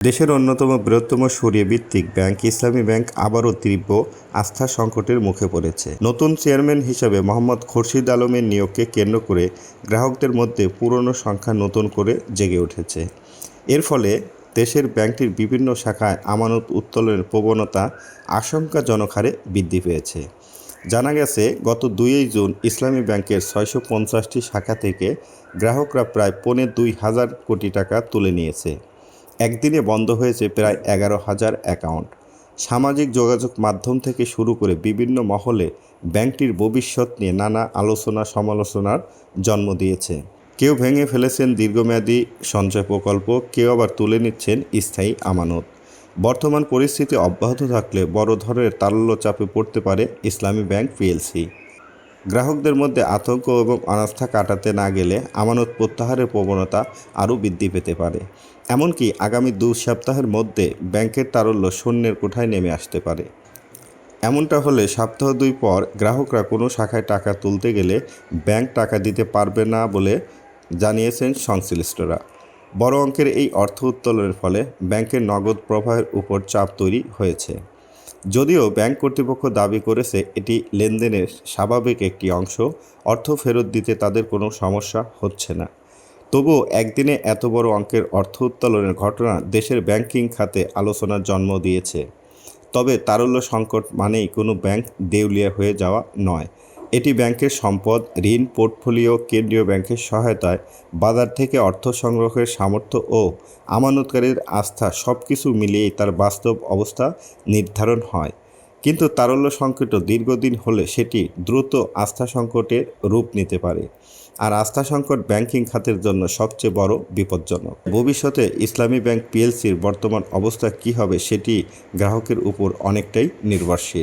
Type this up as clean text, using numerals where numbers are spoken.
দেশের অন্যতম বৃহত্তম সরিয়ে ভিত্তিক ব্যাংক ইসলামী ব্যাংক আবারও তীব্র আস্থার সংকটের মুখে পড়েছে। নতুন চেয়ারম্যান হিসেবে মোহাম্মদ খুরশিদ আলমের নিয়োগকে কেন্দ্র করে গ্রাহকদের মধ্যে পুরনো সংখ্যা নতুন করে জেগে উঠেছে। এর ফলে দেশের ব্যাংকটির বিভিন্ন শাখায় আমানত উত্তোলনের প্রবণতা আশঙ্কাজনক হারে বৃদ্ধি পেয়েছে। জানা গেছে, গত 2 জুন ইসলামী ব্যাংকের 650টি শাখা থেকে গ্রাহকরা প্রায় 2.5 কোটি টাকা তুলে নিয়েছে। একদিনে বন্ধ হয়েছে প্রায় 11,000 অ্যাকাউন্ট। সামাজিক যোগাযোগ মাধ্যম থেকে শুরু করে বিভিন্ন মহলে ব্যাংকটির ভবিষ্যৎ নিয়ে নানা আলোচনা সমালোচনার জন্ম দিয়েছে। কেউ ভেঙে ফেলেছেন দীর্ঘমেয়াদী সঞ্চয় প্রকল্প, কেউ আবার তুলে নিচ্ছেন স্থায়ী আমানত। বর্তমান পরিস্থিতি অব্যাহত থাকলে বড় ধরনের তারল্য চাপে পড়তে পারে ইসলামী ব্যাংক পিএলসি। গ্রাহকদের মধ্যে আতঙ্ক এবং অনাস্থা কাটাতে না গেলে আমানত প্রত্যাহারের প্রবণতা আরও বৃদ্ধি পেতে পারে। এমনকি আগামী 2 সপ্তাহের মধ্যে ব্যাংকের তারল্য শূন্যের কোঠায় নেমে আসতে পারে। এমনটা হলে সপ্তাহ 2 পর গ্রাহকরা কোনো শাখায় টাকা তুলতে গেলে ব্যাংক টাকা দিতে পারবে না বলে জানিয়েছেন সংশ্লিষ্টরা। বড় অঙ্কের এই অর্থ উত্তোলনের ফলে ব্যাংকের নগদ প্রবাহের উপর চাপ তৈরি হয়েছে। যদিও ব্যাংক কর্তৃপক্ষ দাবি করেছে এটি লেনদেনের স্বাভাবিক একটি অংশ, অর্থ ফেরত দিতে তাদের কোনো সমস্যা হচ্ছে না। তবুও একদিনে এত বড় অঙ্কের অর্থ উত্তোলনের ঘটনা দেশের ব্যাংকিং খাতে আলোচনার জন্ম দিয়েছে। তবে তারল্য সংকট মানেই কোনো ব্যাংক দেউলিয়া হয়ে যাওয়া নয়। এটি ব্যাংকের সম্পদ, ঋণ পোর্টফোলিও, কেন্দ্রীয় ব্যাংকের সহায়তায় বাজার থেকে অর্থ সংগ্রহের সামর্থ্য ও আমানতকারীর আস্থা সবকিছু মিলিয়েই তার বাস্তব অবস্থা নির্ধারণ হয়। কিন্তু তারল্য সংকট দীর্ঘদিন হলে সেটি দ্রুত আস্থা সংকটের রূপ নিতে পারে। আর আস্থা সংকট ব্যাংকিং খাতের জন্য সবচেয়ে বড় বিপজ্জনক। ভবিষ্যতে ইসলামী ব্যাংক পিএলসির বর্তমান অবস্থা কী হবে সেটি গ্রাহকের উপর অনেকটাই নির্ভরশীল।